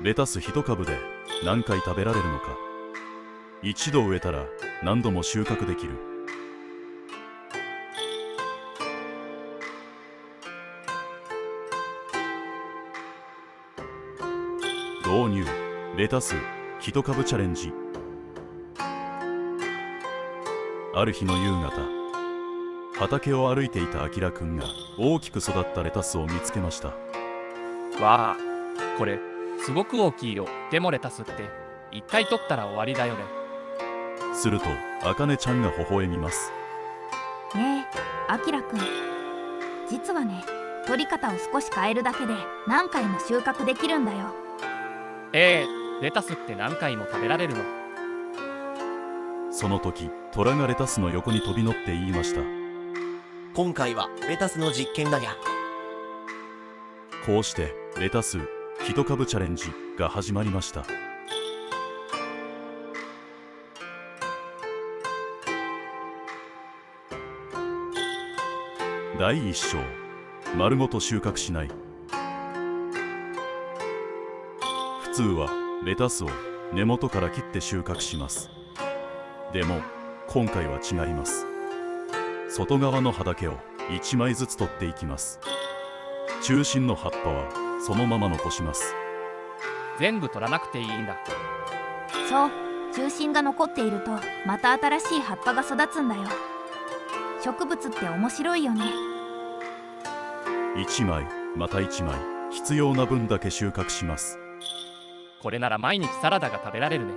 レタス1株で何回食べられるのか。一度植えたら何度も収穫できる。導入レタス1株チャレンジ。ある日の夕方、畑を歩いていたあきらくんが大きく育ったレタスを見つけました。わあ、これすごく大きいよ。でもレタスって一回取ったら終わりだよね。するとあかねちゃんが微笑みます。ねえ、あきらくん、実はね、取り方を少し変えるだけで何回も収穫できるんだよ。レタスって何回も食べられるの？その時、トラがレタスの横に飛び乗って言いました。今回はレタスの実験だにゃ。こうしてレタス1株チャレンジが始まりました。第1章、丸ごと収穫しない。普通はレタスを根元から切って収穫します。でも今回は違います。外側の葉だけを1枚ずつ取っていきます。中心の葉っぱはそのまま残します。全部取らなくていいんだ。そう、中心が残っているとまた新しい葉っぱが育つんだよ。植物って面白いよね。1枚また1枚、必要な分だけ収穫します。これなら毎日サラダが食べられるね。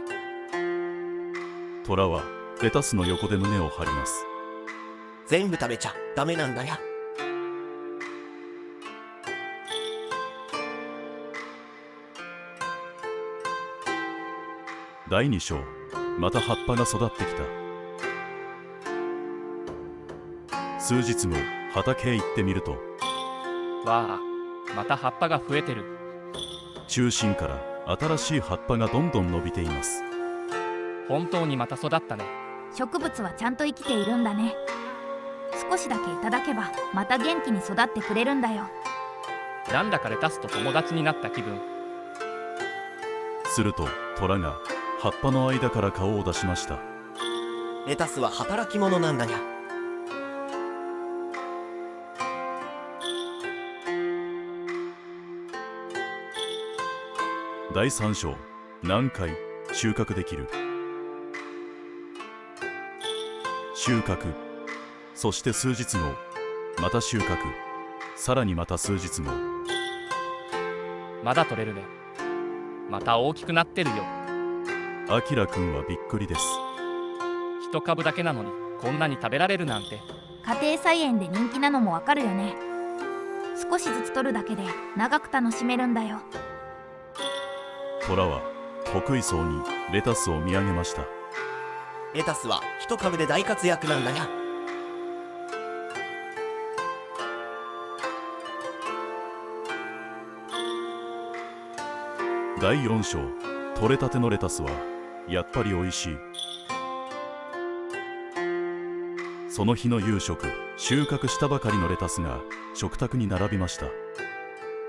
トラはレタスの横で胸を張ります。全部食べちゃダメなんだや。第2章、また葉っぱが育ってきた。数日後、畑へ行ってみると、わあ、また葉っぱが増えてる。中心から新しい葉っぱがどんどん伸びています。本当にまた育ったね。植物はちゃんと生きているんだね。少しだけいただけばまた元気に育ってくれるんだよ。なんだかレタスと友達になった気分。するとトラが葉っぱの間から顔を出しました。レタスは働き者なんだにゃ。第3章、何回収穫できる。収穫、そして数日後、また収穫、さらにまた数日後。まだ取れるね。また大きくなってるよ。あきらくんはびっくりです。一株だけなのにこんなに食べられるなんて。家庭菜園で人気なのもわかるよね。少しずつ取るだけで長く楽しめるんだよ。トラは得意そうにレタスを見上げました。レタスは一株で大活躍なんだにゃ。第4章、取れたてのレタスはやっぱりおいしい。その日の夕食、収穫したばかりのレタスが食卓に並びました。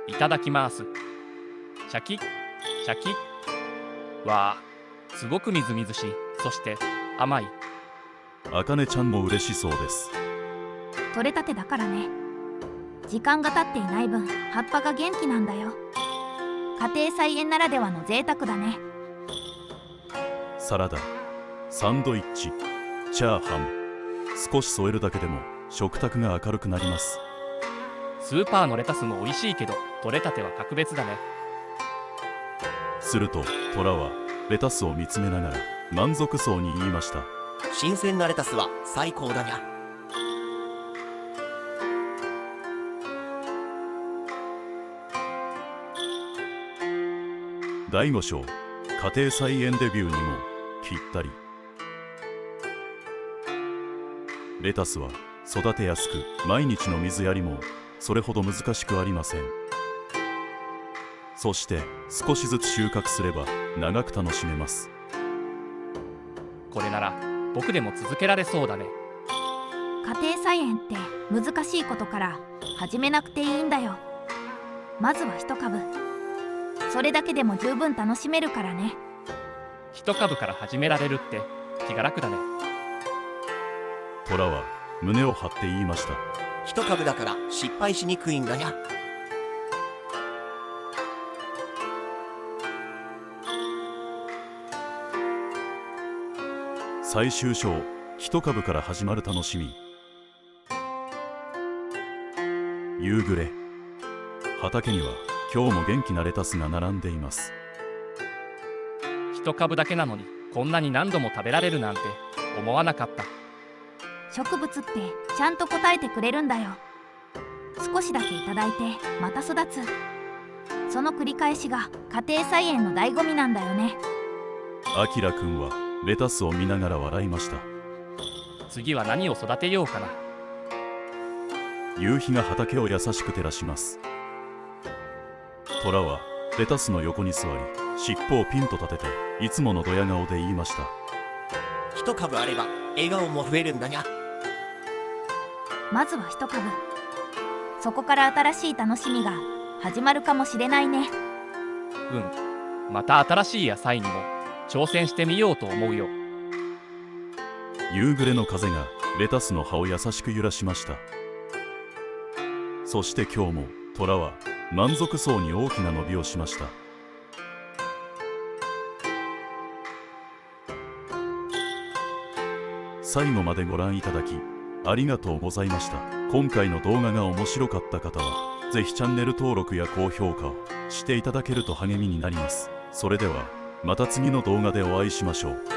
いただきます。シャキッシャキッ。わあ、すごくみずみずしい。そして甘い。あかねちゃんも嬉しそうです。取れたてだからね。時間が経っていない分葉っぱが元気なんだよ。家庭菜園ならではの贅沢だね。サラダ、サンドイッチ、チャーハン、少し添えるだけでも食卓が明るくなります。スーパーのレタスも美味しいけど取れたては格別だね。するとトラはレタスを見つめながら満足そうに言いました。新鮮なレタスは最高だにゃ。第5章、家庭菜園デビューにもぴったり。レタスは育てやすく、毎日の水やりもそれほど難しくありません。そして少しずつ収穫すれば長く楽しめます。これなら僕でも続けられそうだね。家庭菜園って難しいことから始めなくていいんだよ。まずは一株、それだけでも十分楽しめるからね。一株から始められるって気が楽だね。虎は胸を張って言いました。一株だから失敗しにくいんだや。最終章、一株から始まる楽しみ。夕暮れ、畑には今日も元気なレタスが並んでいます。一株だけなのにこんなに何度も食べられるなんて思わなかった。植物ってちゃんと答えてくれるんだよ。少しだけいただいてまた育つ。その繰り返しが家庭菜園の醍醐味なんだよね。あきらくんはレタスを見ながら笑いました。次は何を育てようかな。夕日が畑を優しく照らします。虎はレタスの横に座り、尻尾をピンと立てていつものドヤ顔で言いました。一株あれば笑顔も増えるんだや。まずは一株。そこから新しい楽しみが始まるかもしれないね。また新しい野菜にも挑戦してみようと思うよ。夕暮れの風がレタスの葉を優しく揺らしました。そして今日も虎は満足そうに大きな伸びをしました。最後までご覧いただきありがとうございました。今回の動画が面白かった方はぜひチャンネル登録や高評価をしていただけると励みになります。それではまた次の動画でお会いしましょう。